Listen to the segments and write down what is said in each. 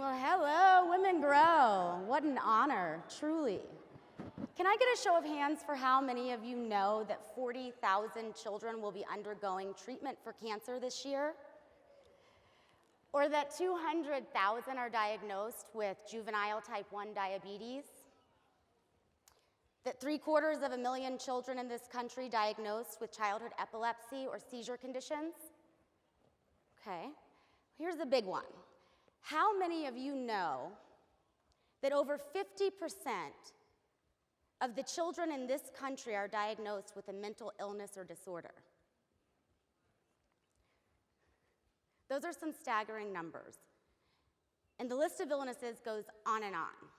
Well, hello, Women Grow. What an honor, truly. Can I get a show of hands for how many of you know that 40,000 children will be undergoing treatment for cancer this year? Or that 200,000 are diagnosed with juvenile type 1 diabetes? That 750,000 children in this country diagnosed with childhood epilepsy or seizure conditions? Okay, here's the big one. How many of you know that over 50% of the children in this country are diagnosed with a mental illness or disorder? Those are some staggering numbers. And the list of illnesses goes on and on.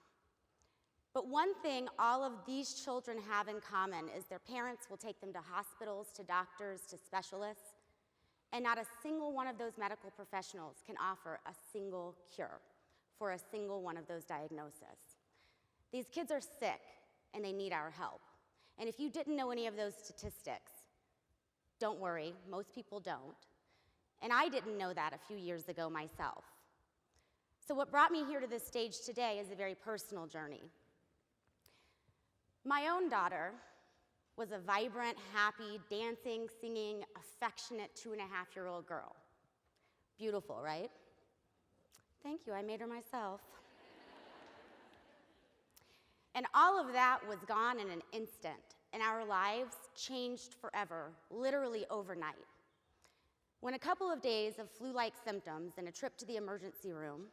But one thing all of these children have in common is their parents will take them to hospitals, to doctors, to specialists, and not a single one of those medical professionals can offer a single cure for a single one of those diagnoses. These kids are sick, and they need our help. And if you didn't know any of those statistics, don't worry, most people don't. And I didn't know that a few years ago myself. So what brought me here to this stage today is a very personal journey. My own daughter was a vibrant, happy, dancing, singing, affectionate 2.5-year-old girl. Beautiful, right? Thank you, I made her myself. And all of that was gone in an instant, and our lives changed forever, literally overnight. When a couple of days of flu-like symptoms and a trip to the emergency room,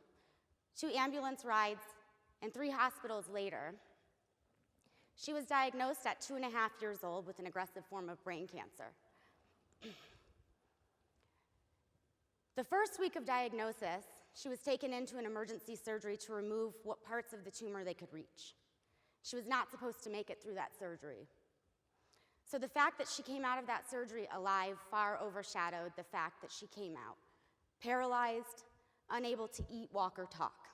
2 ambulance rides, and 3 hospitals later, she was diagnosed at 2.5 years old with an aggressive form of brain cancer. The first week of diagnosis, she was taken into an emergency surgery to remove what parts of the tumor they could reach. She was not supposed to make it through that surgery. So the fact that she came out of that surgery alive far overshadowed the fact that she came out paralyzed, unable to eat, walk, or talk.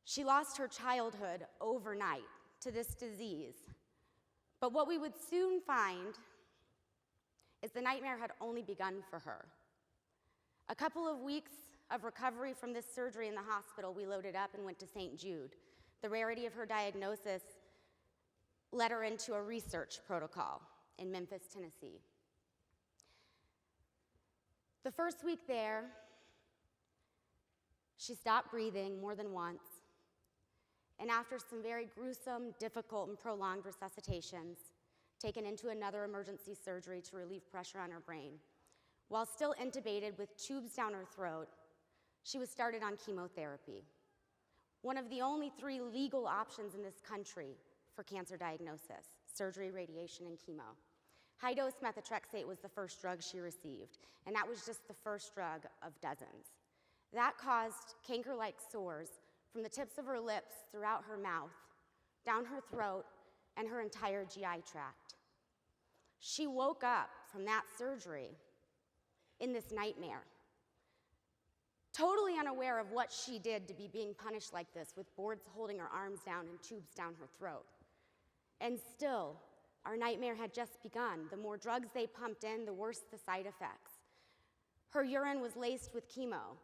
She lost her childhood overnight to this disease. But what we would soon find is the nightmare had only begun for her. A couple of weeks of recovery from this surgery in the hospital, we loaded up and went to St. Jude. The rarity of her diagnosis led her into a research protocol in Memphis, Tennessee. The first week there, she stopped breathing more than once. And after some very gruesome, difficult, and prolonged resuscitations, taken into another emergency surgery to relieve pressure on her brain. While still intubated with tubes down her throat, she was started on chemotherapy, one of the only 3 legal options in this country for cancer diagnosis: surgery, radiation, and chemo. High-dose methotrexate was the first drug she received, and that was just the first drug of dozens. That caused canker-like sores from the tips of her lips throughout her mouth, down her throat, and her entire GI tract. She woke up from that surgery in this nightmare, totally unaware of what she did to be being punished like this, with boards holding her arms down and tubes down her throat. And still, our nightmare had just begun. The more drugs they pumped in, the worse the side effects. Her urine was laced with chemo.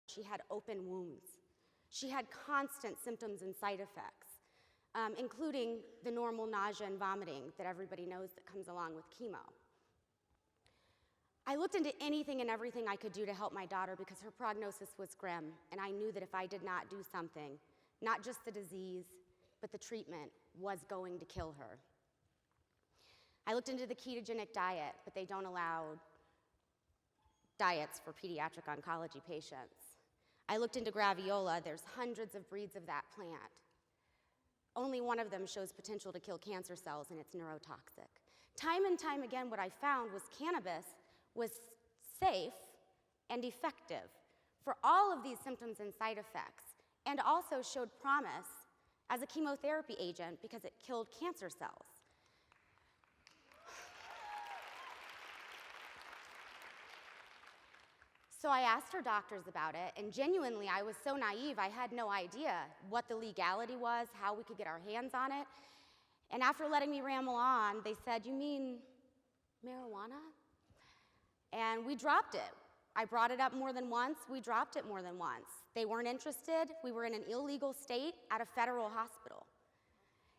She had open wounds. She had constant symptoms and side effects, including the normal nausea and vomiting that everybody knows that comes along with chemo. I looked into anything and everything I could do to help my daughter because her prognosis was grim, and I knew that if I did not do something, not just the disease, but the treatment was going to kill her. I looked into the ketogenic diet, but they don't allow diets for pediatric oncology patients. I looked into graviola. There's hundreds of breeds of that plant. Only one of them shows potential to kill cancer cells, and it's neurotoxic. Time and time again, what I found was cannabis was safe and effective for all of these symptoms and side effects, and also showed promise as a chemotherapy agent because it killed cancer cells. So I asked her doctors about it, and genuinely, I was so naive, I had no idea what the legality was, how we could get our hands on it. And after letting me ramble on, they said, "You mean marijuana?" And we dropped it. I brought it up more than once. We dropped it more than once. They weren't interested. We were in an illegal state at a federal hospital.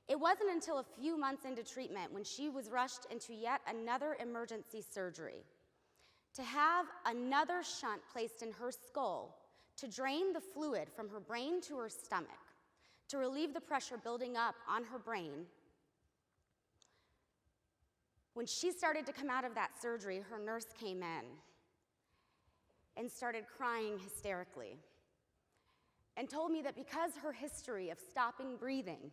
It wasn't until a few months into treatment when she was rushed into yet another emergency surgery to have another shunt placed in her skull to drain the fluid from her brain to her stomach, to relieve the pressure building up on her brain. When she started to come out of that surgery, her nurse came in and started crying hysterically and told me that because her history of stopping breathing,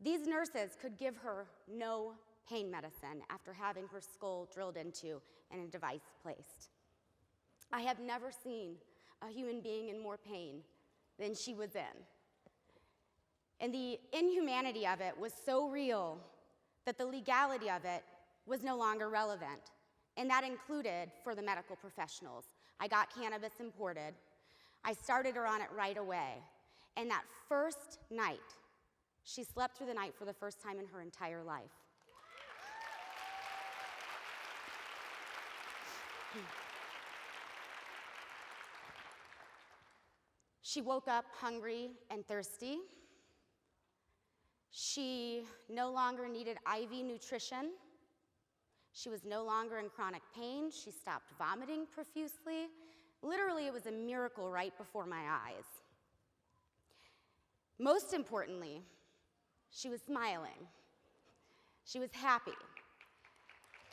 these nurses could give her no pain medicine after having her skull drilled into and a device placed. I have never seen a human being in more pain than she was in. And the inhumanity of it was so real that the legality of it was no longer relevant. And that included for the medical professionals. I got cannabis imported. I started her on it right away. And that first night, she slept through the night for the first time in her entire life. She woke up hungry and thirsty. She no longer needed IV nutrition. She was no longer in chronic pain. She stopped vomiting profusely. Literally, it was a miracle right before my eyes. Most importantly, she was smiling. She was happy.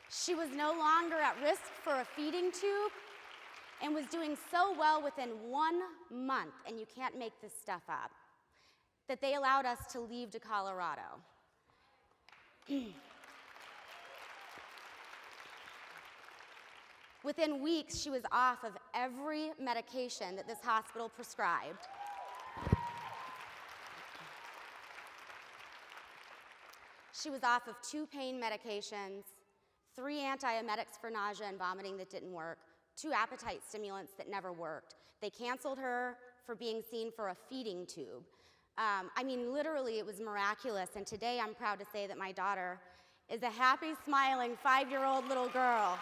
She was no longer at risk for a feeding tube and was doing so well within 1 month, and you can't make this stuff up, that they allowed us to leave to Colorado. Within weeks, she was off of every medication that this hospital prescribed. She was off of 2 pain medications, 3 antiemetics for nausea and vomiting that didn't work, 2 appetite stimulants that never worked. They canceled her for being seen for a feeding tube. I mean, literally, it was miraculous. And today, I'm proud to say that my daughter is a happy, smiling 5-year-old little girl.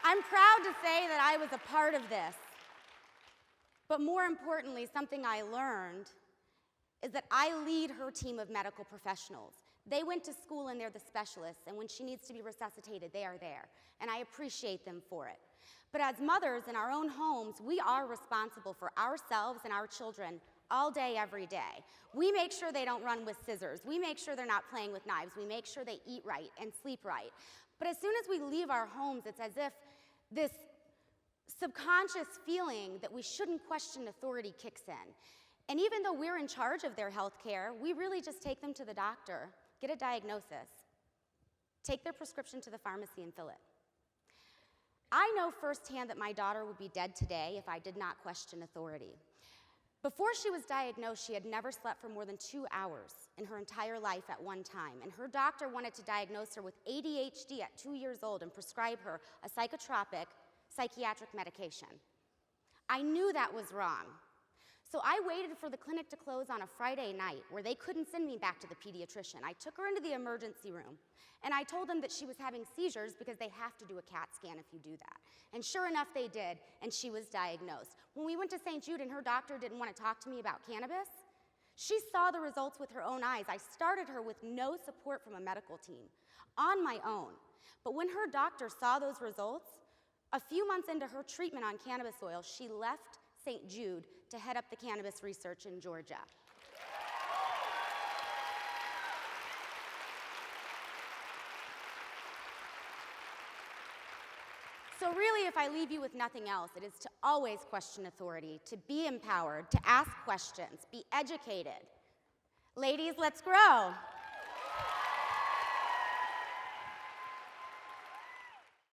I'm proud to say that I was a part of this. But more importantly, something I learned is that I lead her team of medical professionals. They went to school and they're the specialists, and when she needs to be resuscitated, they are there, and I appreciate them for it. But as mothers in our own homes, we are responsible for ourselves and our children all day, every day. We make sure they don't run with scissors. We make sure they're not playing with knives. We make sure they eat right and sleep right. But as soon as we leave our homes, it's as if this subconscious feeling that we shouldn't question authority kicks in. And even though we're in charge of their health care, we really just take them to the doctor, get a diagnosis, take their prescription to the pharmacy and fill it. I know firsthand that my daughter would be dead today if I did not question authority. Before she was diagnosed, she had never slept for more than 2 hours in her entire life at one time, and her doctor wanted to diagnose her with ADHD at 2 years old and prescribe her a psychotropic psychiatric medication. I knew that was wrong. So I waited for the clinic to close on a Friday night where they couldn't send me back to the pediatrician. I took her into the emergency room, and I told them that she was having seizures because they have to do a CAT scan if you do that. And sure enough, they did, and she was diagnosed. When we went to St. Jude and her doctor didn't want to talk to me about cannabis, she saw the results with her own eyes. I started her with no support from a medical team, on my own. But when her doctor saw those results, a few months into her treatment on cannabis oil, she left St. Jude to head up the cannabis research in Georgia. So really, if I leave you with nothing else, it is to always question authority, to be empowered, to ask questions, be educated. Ladies, let's grow.